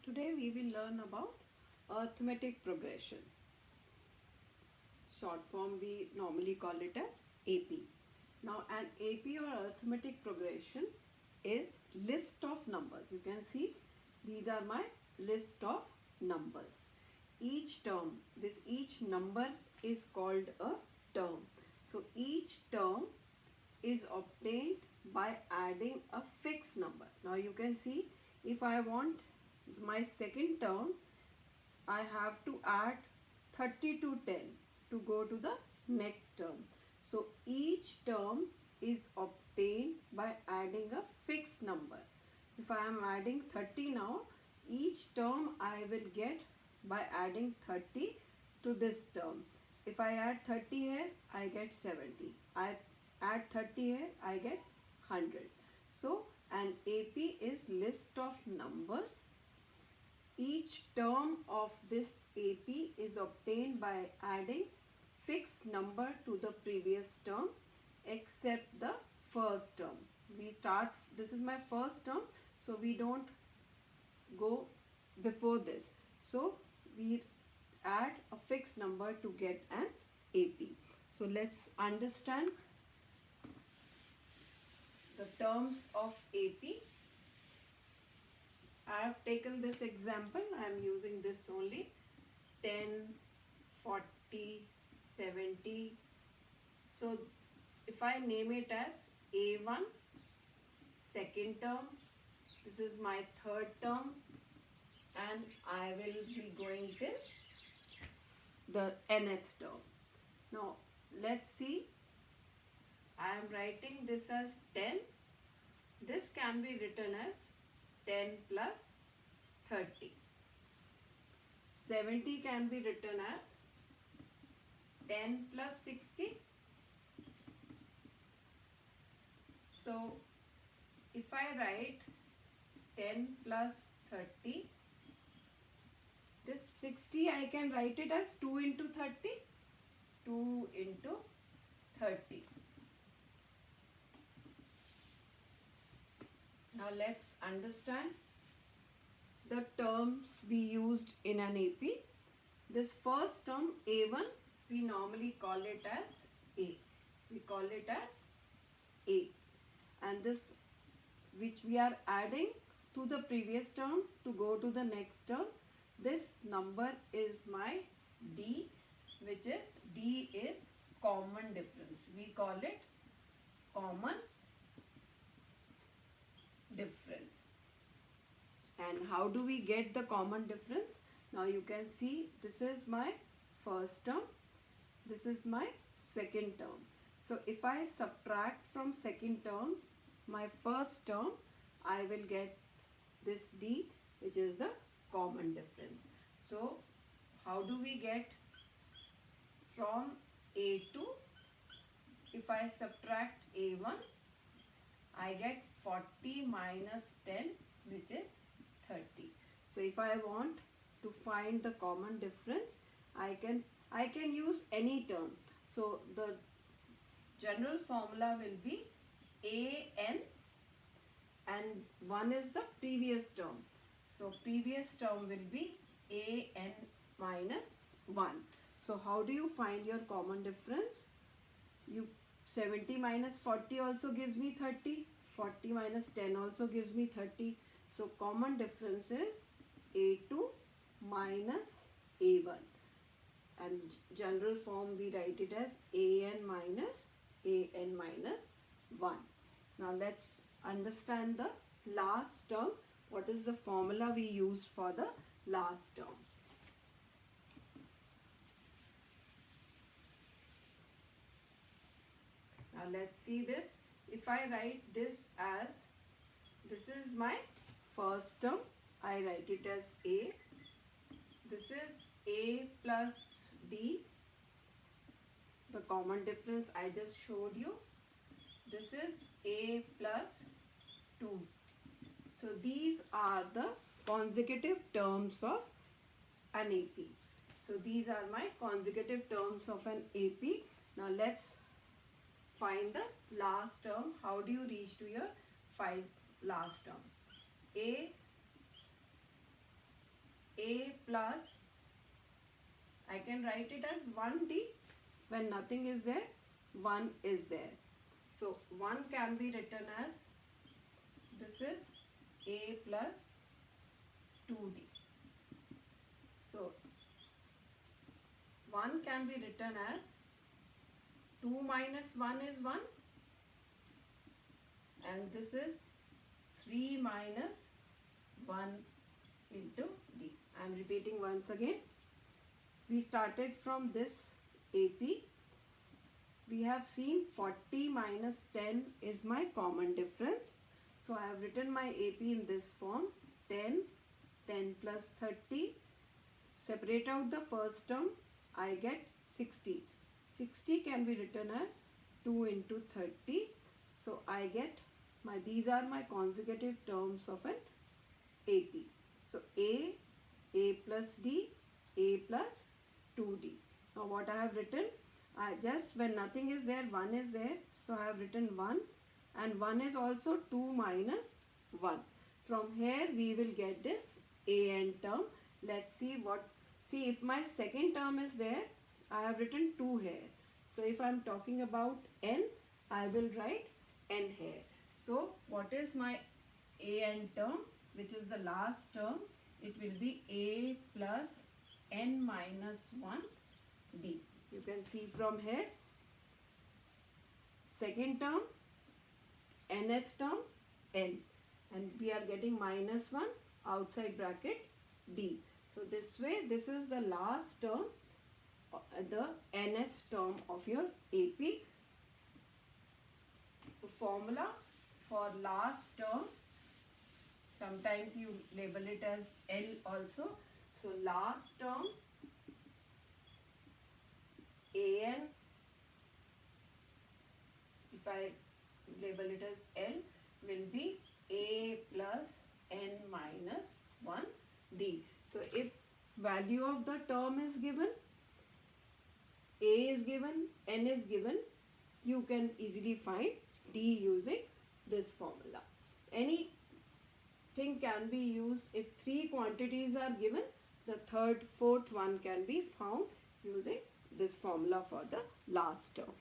Today we will learn about arithmetic progression. Short form we normally call it as AP. Now an AP or arithmetic progression is list of numbers. You can see these are my list of numbers. Each term, each number is called a term. So each term is obtained by adding a fixed number. Now you can see if I want my second term, I have to add 30 to 10 to go to the next term. So each term is obtained by adding a fixed number. If I am adding 30 now, each term I will get by adding 30 to this term. If I add 30 here, I get 70. I add 30 here, I get 100. So an AP is list of numbers. Each term of this AP is obtained by adding fixed number to the previous term except the first term. This is my first term, so we don't go before this. So we add a fixed number to get an AP. So let's understand the terms of AP. I have taken this example. I am using this only 10, 40, 70. So if I name it as A1, second term, this is my third term, and I will be going till the nth term. Now let's see. I am writing this as 10. This can be written as 10 plus 30. 70 can be written as 10 plus 60. So if I write 10 plus 30, this 60 I can write it as 2 into 30. 2 into 30. Now let's understand the terms we used in an AP. This first term A1, we normally call it as A. We call it as A. And this which we are adding to the previous term to go to the next term, this number is my D, which is D is common difference. We call it common difference. And how do we get the common difference? Now you can see this is my first term, this is my second term. So if I subtract from second term my first term, I will get this D, which is the common difference. So how do we get from A2? If I subtract A1, I get 40 minus 10, which is 30. So if I want to find the common difference, I can use any term. So the general formula will be AN, and 1 is the previous term. So previous term will be AN minus 1. So how do you find your common difference? 70 minus 40 also gives me 30. 40 minus 10 also gives me 30. So common difference is A2 minus A1. And general form we write it as AN minus 1. Now let's understand the last term. What is the formula we use for the last term? Now let's see this. If I write this as, this is my first term, I write it as A. This is A plus D, the common difference I just showed you. This is A plus 2. So these are the consecutive terms of an AP. So these are my consecutive terms of an AP. Now let's find the last term. How do you reach to your last term? A a plus, I can write it as 1d. When nothing is there, 1 is there. So 1 can be written as, this is a plus 2d. So 1 can be written as 2 minus 1 is 1, and this is 3 minus 1 into d. I am repeating once again. We started from this AP. We have seen 40 minus 10 is my common difference. So I have written my AP in this form. 10, 10 plus 30. Separate out the first term. I get 60. 60 can be written as 2 into 30. So I get these are my consecutive terms of an AP. So A plus D, A plus 2D. Now what I have written, I just, when nothing is there, 1 is there. So I have written 1, and 1 is also 2 minus 1. From here we will get this AN term. Let's see if my second term is there, I have written 2 here. So if I am talking about N, I will write N here. So what is my AN term, which is the last term? It will be A plus N minus 1 D. You can see from here. Second term, nth term, N. And we are getting minus 1 outside bracket D. So this way, this is the last term, the nth term of your AP. So formula for last term, sometimes you label it as L also. So last term, AN, if I label it as L, will be A plus N minus 1 D. So if value of the term is given, A is given, N is given, you can easily find D using this formula. Anything can be used. If 3 quantities are given, the third, fourth one can be found using this formula for the last term.